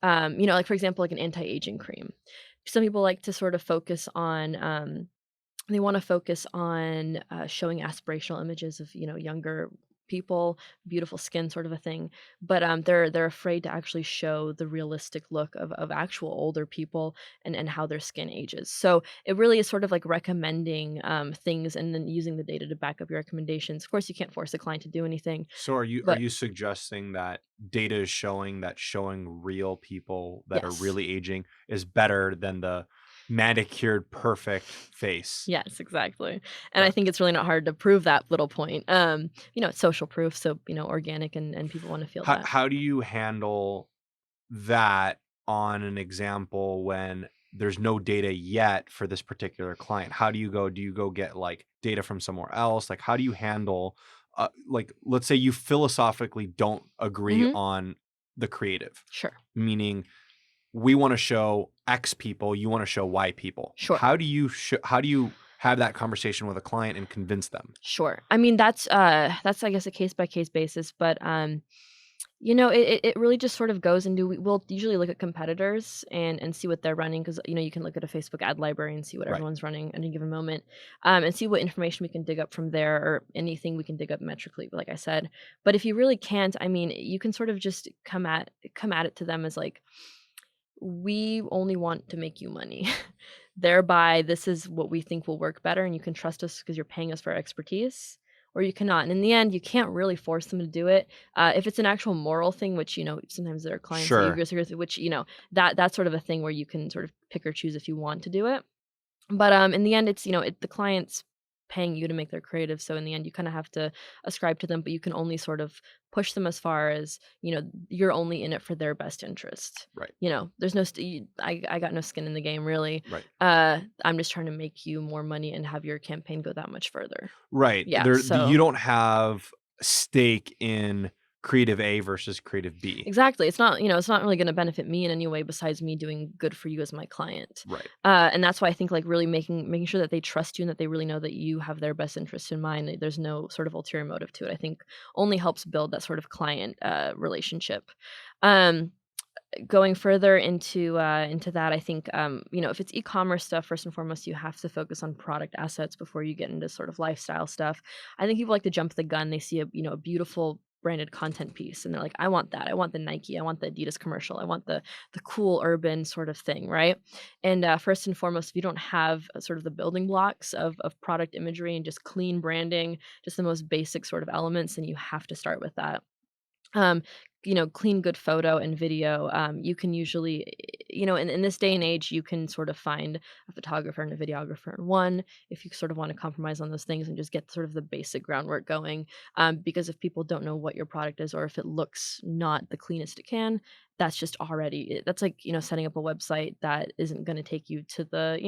like for example, like an anti-aging cream. Some people like to sort of focus on, they want to focus on showing aspirational images of, younger people, beautiful skin, sort of a thing. But they're afraid to actually show the realistic look of actual older people, and how their skin ages. So it really is sort of like recommending things, and then using the data to back up your recommendations. Of course, you can't force a client to do anything, So are but you suggesting that data is showing that showing real people that are yes. really aging is better than the manicured perfect face? Yes, exactly. And I Got think it's really not hard to prove that little point. It's social proof, so organic, and people want to feel that. How do you handle that on an example when there's no data yet for this particular client? How do you go? Do you go get like data from somewhere else? Like, how do you handle, let's say you philosophically don't agree Hmm. on the creative, Sure. meaning we want to show X people, you want to show Y people. Sure. How do you have that conversation with a client and convince them? Sure. I mean, that's I guess a case by case basis, but it really just sort of goes into, we'll usually look at competitors and see what they're running, because you can look at a Facebook ad library and see what Right. everyone's running at any given moment, and see what information we can dig up from there, or anything we can dig up metrically, like I said. But if you really can't, I mean, you can sort of just come at it to them as like, we only want to make you money. Thereby, this is what we think will work better, and you can trust us because you're paying us for our expertise, or you cannot. And in the end, you can't really force them to do it. If it's an actual moral thing, which sometimes there are clients that you Sure. disagree with, which that's sort of a thing where you can sort of pick or choose if you want to do it. But in the end, it's the client's paying you to make their creative, so in the end, you kind of have to ascribe to them, but you can only sort of push them as far as you're only in it for their best interest. Right. There's no I got no skin in the game, really. Right. I'm just trying to make you more money and have your campaign go that much further. Right. Yeah. You So don't have stake in creative A versus creative B. exactly. It's not really going to benefit me in any way besides me doing good for you as my client. Right. And that's why I think, like, really making sure that they trust you and that they really know that you have their best interest in mind. There's no sort of ulterior motive to it. I think only helps build that sort of client relationship. Um, Going further into that, I think if it's e-commerce stuff, first and foremost, you have to focus on product assets before you get into sort of lifestyle stuff. I think people like to jump the gun. They see a beautiful branded content piece, and they're like, I want that. I want the Nike. I want the Adidas commercial. I want the cool urban sort of thing, right? And first and foremost, if you don't have sort of the building blocks of product imagery and just clean branding, just the most basic sort of elements, then you have to start with that. Um, clean, good photo and video, you can usually, in this day and age, you can sort of find a photographer and a videographer in one if you sort of want to compromise on those things and just get sort of the basic groundwork going. Because if people don't know what your product is or if it looks not the cleanest it can, that's just already that's like setting up a website that isn't going to take you to the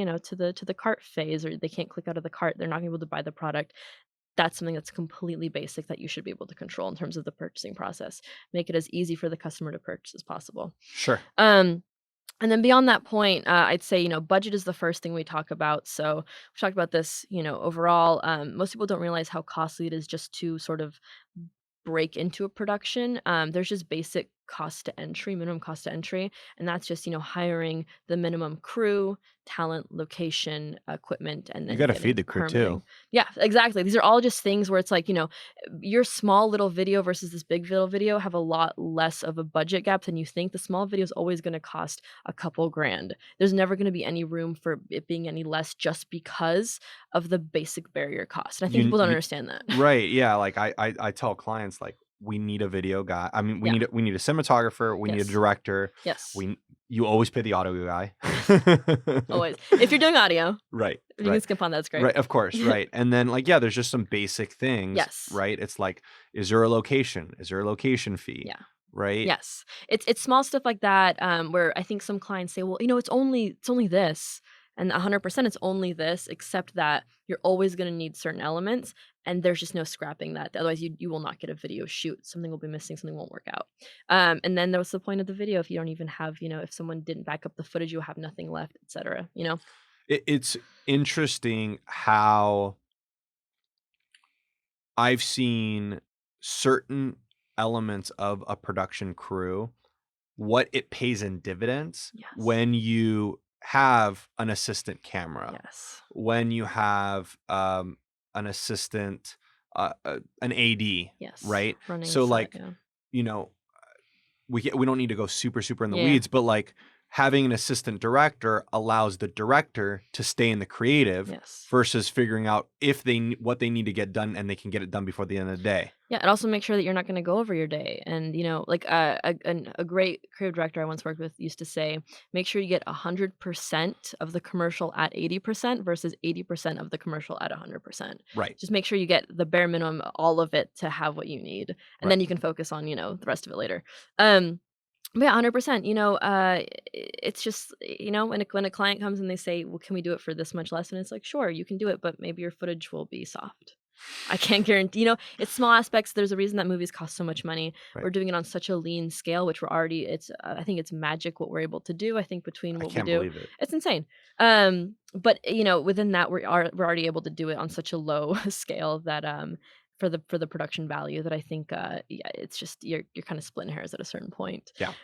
to the cart phase, or they can't click out of the cart, they're not going to be able to buy the product. That's something that's completely basic that you should be able to control in terms of the purchasing process. Make it as easy for the customer to purchase as possible. Sure. Um, and then beyond that point, I'd say, budget is the first thing we talk about. So we've talked about this, overall. Most people don't realize how costly it is just to sort of break into a production. There's just basic cost to entry, minimum cost to entry, and that's just hiring the minimum crew, talent, location, equipment, and You then got to getting feed the crew permitting. too. Yeah, exactly. These are all just things where it's like your small little video versus this big little video have a lot less of a budget gap than you think. The small video is always going to cost a couple grand. There's never going to be any room for it being any less just because of the basic barrier cost. And I think You, people don't you understand that. right? Yeah. Like I tell clients like we need a video guy. I mean, Yeah. we need a cinematographer. We need a Yes. director. Yes. You always pay the audio guy. Always. If you're doing audio, Right. if you can Right. skip on that, that's great. Right, of course, right. And then like, yeah, there's just some basic things, Yes. right? It's like, is there a location? Is there a location fee? Yeah. Right? Yes. It's small stuff like that, where I think some clients say, well, it's only this. And 100% it's only this, except that you're always going to need certain elements, and there's just no scrapping that. Otherwise, you will not get a video shoot. Something will be missing. Something won't work out. And then what's the point of the video if you don't even have, if someone didn't back up the footage, you'll have nothing left, etc. It's interesting how I've seen certain elements of a production crew, what it pays in dividends Yes. when you have an assistant camera, Yes. when you have an assistant, an AD, Yes. right? Running So set, like, yeah. you know, we don't need to go super in the Yeah. weeds, but like having an assistant director allows the director to stay in the creative Yes. versus figuring out if what they need to get done and they can get it done before the end of the day. Yeah, and also make sure that you're not going to go over your day. And like a great creative director I once worked with used to say, make sure you get 100% of the commercial at 80% versus 80% of the commercial at 100%. Right. Just make sure you get the bare minimum, all of it, to have what you need, and Right. then you can focus on the rest of it later. But yeah, 100%. It's just when a client comes and they say, "Well, can we do it for this much less?" And it's like, "Sure, you can do it, but maybe your footage will be soft." I can't guarantee. It's small aspects. There's a reason that movies cost so much money. Right. We're doing it on such a lean scale, which we're already. It's I think it's magic what we're able to do. I think between I what we can't do, believe it. it's insane. But within that, we're already able to do it on such a low scale that for the production value, that I think yeah, it's just you're kind of splitting hairs at a certain point. Yeah.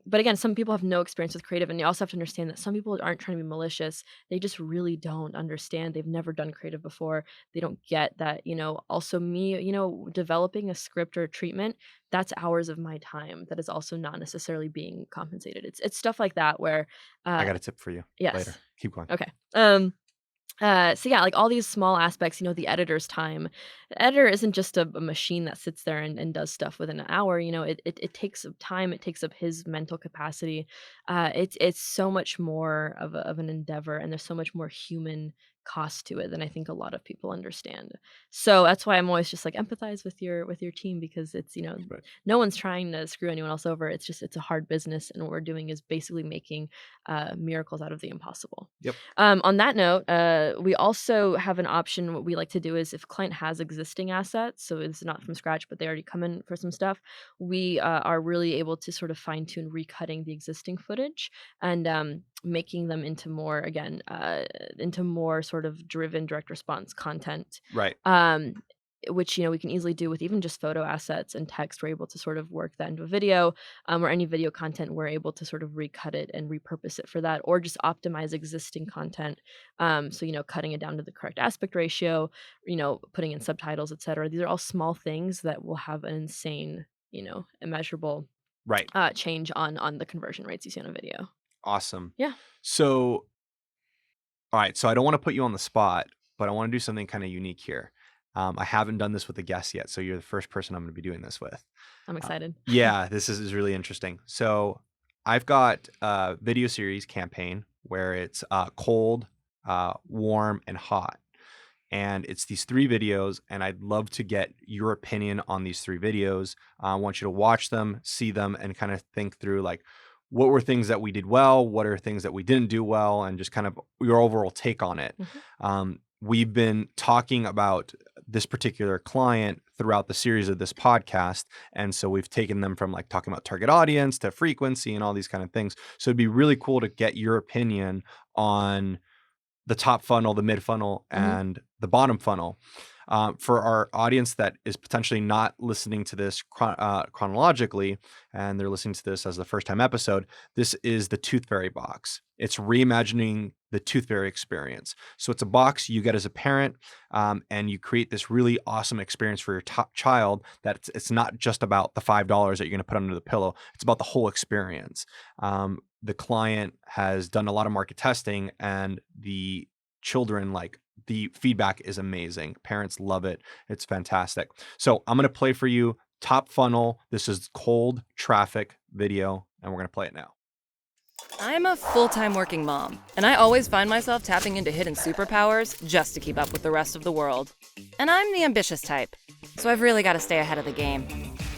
But again, some people have no experience with creative, and you also have to understand that some people aren't trying to be malicious. They just really don't understand. They've never done creative before. They don't get that. Also me, developing a script or a treatment, that's hours of my time that is also not necessarily being compensated. It's stuff like that where I got a tip for you yes. later. Keep going. Okay. So yeah, like all these small aspects, the editor's time. The editor isn't just a machine that sits there and does stuff within an hour. It takes up time. It takes up his mental capacity. It's so much more of an endeavor, and there's so much more human cost to it than I think a lot of people understand. So that's why I'm always just like empathize with your team, because it's Right. no one's trying to screw anyone else over. It's a hard business, and what we're doing is basically making miracles out of the impossible. Yep. On that note, we also have an option. What we like to do is, if a client has existing assets, so it's not from scratch, but they already come in for some stuff, we are really able to sort of fine tune recutting the existing footage and making them into more, again, into more sort of driven direct response content. Right. Which we can easily do with even just photo assets and text. We're able to sort of work that into a video, or any video content. We're able to sort of recut it and repurpose it for that, or just optimize existing content. So cutting it down to the correct aspect ratio, putting in subtitles, etc. These are all small things that will have an insane, immeasurable Right. change on the conversion rates you see on a video. Awesome. Yeah. So, all right. So I don't want to put you on the spot, but I want to do something kind of unique here. I haven't done this with a guest yet, so you're the first person I'm going to be doing this with. I'm excited. Yeah, this is really interesting. So I've got a video series campaign where it's cold, warm, and hot. And it's these 3 videos, and I'd love to get your opinion on these 3 videos. I want you to watch them, see them, and kind of think through like, what were things that we did well? What are things that we didn't do well? And just kind of your overall take on it. We've been talking about this particular client throughout the series of this podcast. And so we've taken them from like talking about target audience to frequency and all these kind of things. So it'd be really cool to get your opinion on the top funnel, the mid funnel, and the bottom funnel. For our audience that is potentially not listening to this chronologically, and they're listening to this as the first time episode, this is the Tooth Fairy box. It's reimagining the Tooth Fairy experience. So it's a box you get as a parent, and you create this really awesome experience for your child that it's not just about the $5 that you're going to put under the pillow. It's about the whole experience. The client has done a lot of market testing, and the children, like, the feedback is amazing. Parents love it. It's fantastic. So I'm going to play for you top funnel. This is cold traffic video, and we're going to play it now. I'm a full-time working mom, and I always find myself tapping into hidden superpowers just to keep up with the rest of the world. And I'm the ambitious type, so I've really got to stay ahead of the game.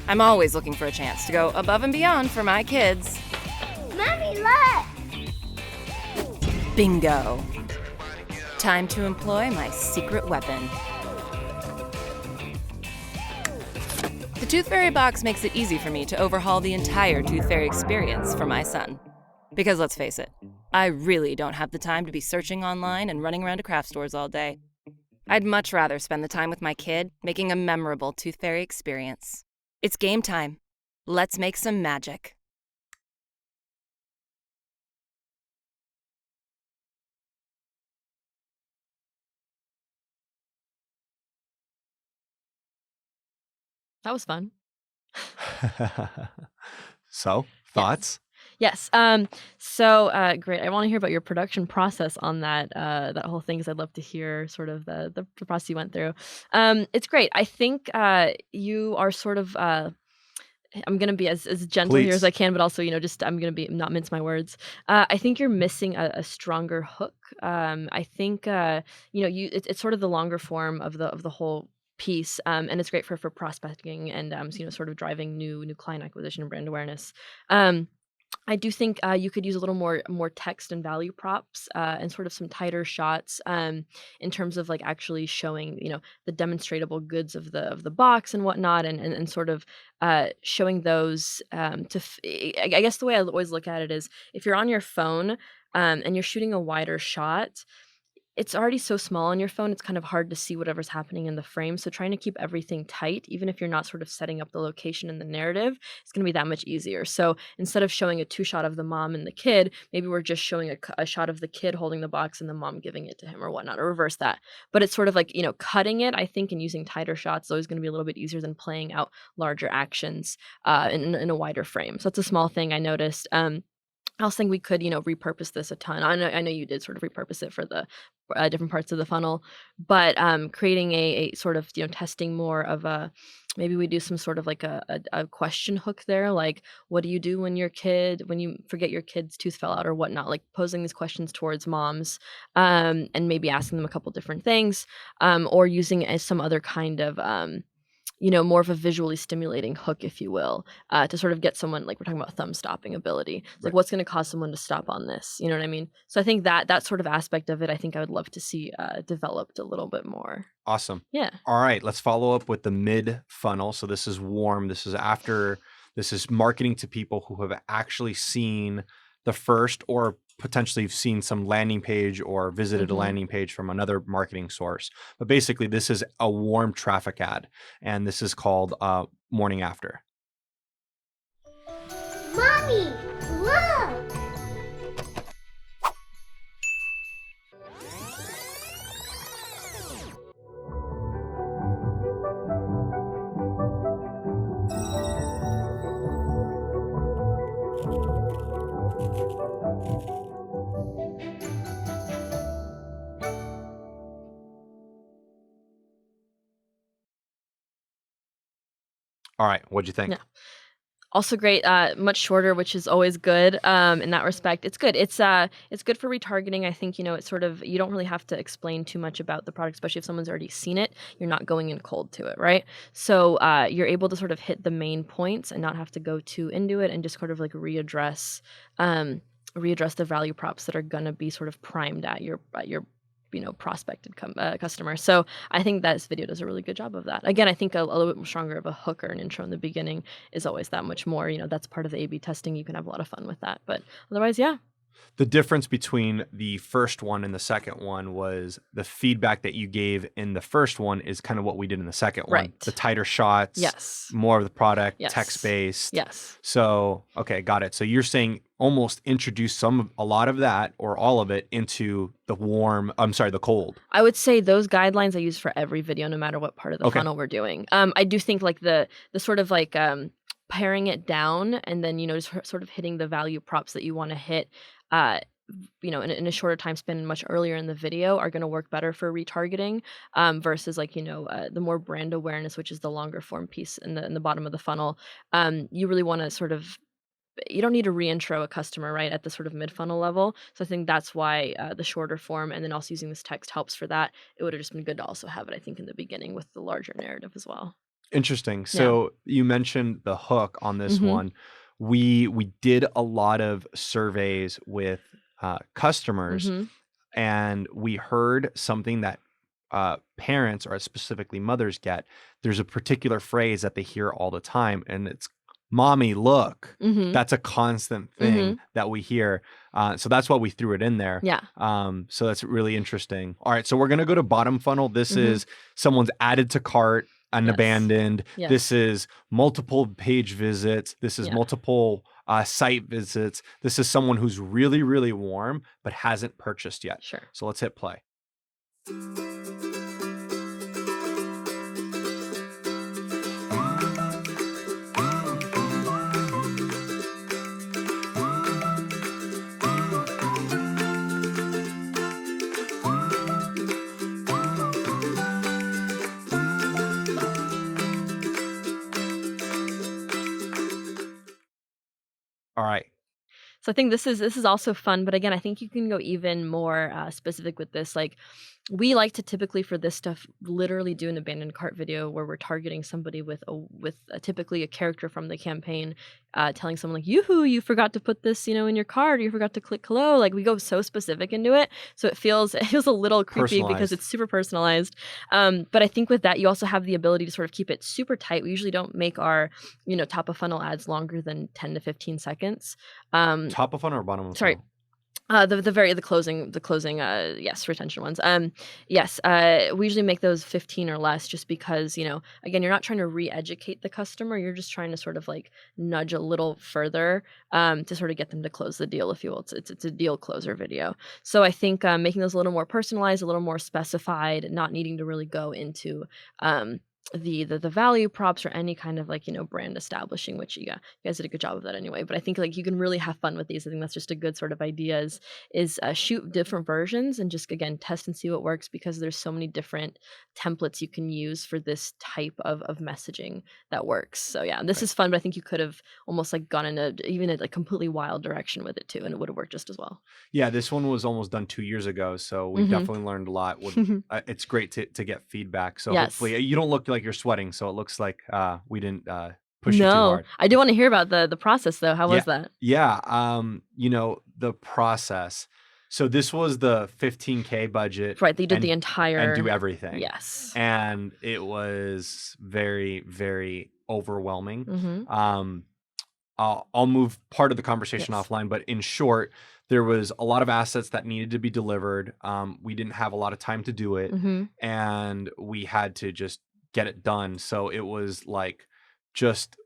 I'm always looking for a chance to go above and beyond for my kids. Mommy, look! Bingo. Time to employ my secret weapon. The Tooth Fairy box makes it easy for me to overhaul the entire Tooth Fairy experience for my son. Because let's face it, I really don't have the time to be searching online and running around to craft stores all day. I'd much rather spend the time with my kid, making a memorable Tooth Fairy experience. It's game time. Let's make some magic. That was fun. So, thoughts? Yes. Great. I want to hear about your production process on that that whole thing, because I'd love to hear sort of the process you went through. It's great. I think you are sort of. I'm gonna be as gentle here as I can, but also, just I'm gonna be not mince my words. I think you're missing a stronger hook. I think it's sort of the longer form of the whole piece, and it's great for prospecting and sort of driving new client acquisition and brand awareness. I do think you could use a little more text and value props, and sort of some tighter shots, in terms of like actually showing the demonstratable goods of the box and whatnot, and sort of showing those. I guess the way I always look at it is, if you're on your phone and you're shooting a wider shot, it's already so small on your phone, it's kind of hard to see whatever's happening in the frame. So trying to keep everything tight, even if you're not sort of setting up the location and the narrative, it's going to be that much easier. So instead of showing a 2-shot of the mom and the kid, maybe we're just showing a shot of the kid holding the box and the mom giving it to him or whatnot, or reverse that. But it's sort of like, cutting it, I think, and using tighter shots is always going to be a little bit easier than playing out larger actions in a wider frame. So that's a small thing I noticed. I also think we could, repurpose this a ton. I know you did sort of repurpose it for the different parts of the funnel, but creating a sort of, testing more of a, maybe we do some sort of like a question hook there, like, what do you do when you forget your kid's tooth fell out or whatnot, like posing these questions towards moms, and maybe asking them a couple different things, or using it as some other kind of, more of a visually stimulating hook, if you will, to sort of get someone, like we're talking about thumb stopping ability. It's like, what's going to cause someone to stop on this? You know what I mean? So I think that sort of aspect of it, I think I would love to see developed a little bit more. Awesome. Yeah. All right, let's follow up with the mid funnel. So this is warm. This is marketing to people who have actually seen the first, or potentially you've seen some landing page or visited a landing page from another marketing source. But basically, this is a warm traffic ad, and this is called Morning After. Mommy, look! All right. What'd you think? Yeah. Also great, much shorter, which is always good, in that respect. It's good. It's good for retargeting. I think, it's sort of you don't really have to explain too much about the product, especially if someone's already seen it. You're not going in cold to it, right? So, you're able to sort of hit the main points and not have to go too into it and just sort of like readdress the value props that are gonna be sort of primed at your prospected customer. So I think this video does a really good job of that. Again, I think a little bit stronger of a hook or an intro in the beginning is always that much more. That's part of the A/B testing. You can have a lot of fun with that. But otherwise, yeah. The difference between the first one and the second one was the feedback that you gave in the first one is kind of what we did in the second one. Right. The tighter shots, Yes. more of the product, Yes. text-based. Yes. So, okay, got it. So you're saying almost introduce a lot of that or all of it into the cold. I would say those guidelines I use for every video, no matter what part of the Okay. funnel we're doing. I do think like the sort of like paring it down and then just sort of hitting the value props that you want to hit. In a shorter time span much earlier in the video are going to work better for retargeting versus like the more brand awareness, which is the longer form piece in the bottom of the funnel. You really want to sort of you don't need to reintro a customer right at the sort of mid funnel level. So I think that's why the shorter form and then also using this text helps for that. It would have just been good to also have it, I think, in the beginning with the larger narrative as well. Interesting. So you mentioned the hook on this one. We did a lot of surveys with customers, and we heard something that parents or specifically mothers get. There's a particular phrase that they hear all the time, and it's "Mommy, look." That's a constant thing that we hear. So that's why we threw it in there. Yeah. So that's really interesting. All right. So we're going to go to bottom funnel. This is someone's added to cart and abandoned. Yes. This is multiple page visits. This is multiple site visits. This is someone who's really, really warm, but hasn't purchased yet. Sure. So let's hit play. All right. So I think this is also fun, but again, I think you can go even more specific with this. Like, we like to typically for this stuff literally do an abandoned cart video where we're targeting somebody with typically a character from the campaign, telling someone like, "Yoo-hoo, you forgot to put this, in your cart, or you forgot to click hello." Like, we go so specific into it, so it feels a little creepy because it's super personalized. But I think with that, you also have the ability to sort of keep it super tight. We usually don't make our top of funnel ads longer than 10 to 15 seconds. Top of funnel or bottom of Sorry. funnel? The closing retention ones. We usually make those 15 or less just because, again, you're not trying to re-educate the customer. You're just trying to sort of like nudge a little further to sort of get them to close the deal, if you will. It's a deal closer video. So I think making those a little more personalized, a little more specified, not needing to really go into the value props or any kind of like brand establishing, which you guys did a good job of that anyway. But I think like you can really have fun with these. I think that's just a good sort of idea is shoot different versions and just again test and see what works, because there's so many different templates you can use for this type of messaging that works. So yeah, this is fun, but I think you could have almost like gone in a like completely wild direction with it too, and it would have worked just as well. Yeah, this one was almost done 2 years ago, so we definitely learned a lot. It's great to get feedback. So hopefully you don't look like you're sweating, so it looks like we didn't push you too hard. I do want to hear about the process though. How was that? Yeah, the process. So this was the $15K budget. Right, they did the entire and do everything. Yes. And it was very, very overwhelming. I'll move part of the conversation offline, but in short, there was a lot of assets that needed to be delivered. We didn't have a lot of time to do it, and we had to just get it done. So it was like just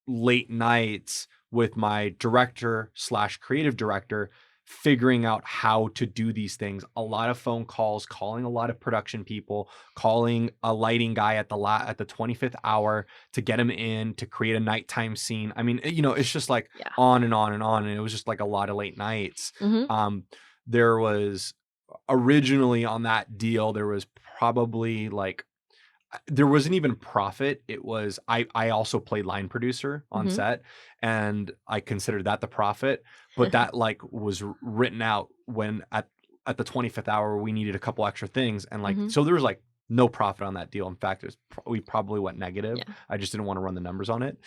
late nights with my director/creative director figuring out how to do these things. A lot of phone calls, calling a lot of production people, calling a lighting guy at the 25th hour to get him in to create a nighttime scene. I mean, it's just like on and on and on. And it was just like a lot of late nights. There was originally on that deal, there was probably like there wasn't even profit. It was I also played line producer on Mhm. set, and I considered that the profit, but that like was written out when at the 25th hour we needed a couple extra things, and like Mhm. so there was like no profit on that deal. In fact, we probably went negative. Yeah. I just didn't want to run the numbers on it.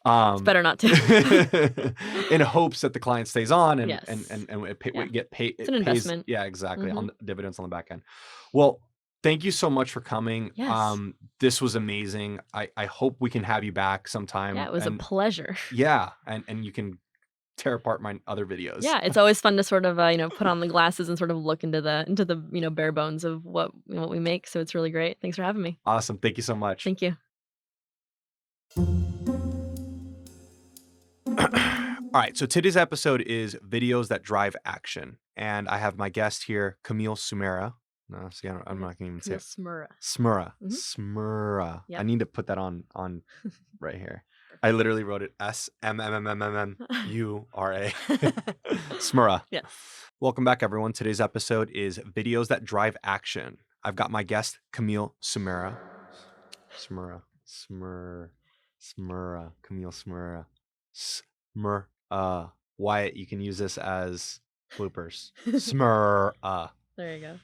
It's better not to. In hopes that the client stays on and Yes. we Yeah. get paid. It's an investment. Yeah, exactly. Mhm. On the dividends on the back end. Well, thank you so much for coming. Yes. This was amazing. I hope we can have you back sometime. Yeah, it was a And pleasure. yeah, and you can tear apart my other videos. Yeah, it's always fun to sort of, put on the glasses and sort of look into the bare bones of what we make. So it's really great. Thanks for having me. Awesome. Thank you so much. Thank you. All right, so today's episode is videos that drive action, and I have my guest here, Camille Smura. No, see, I'm not gonna even say Camille it. Smura. Smura. Mhm. Smura. I Yep. need to put that on right here. I literally wrote it SMMMMMURA. Smura. Yes. Welcome back, everyone. Today's episode is videos that drive action. I've got my guest, Camille Smura. Smura. Camille Smura. Wyatt, you can use this as bloopers. Smura. There you go.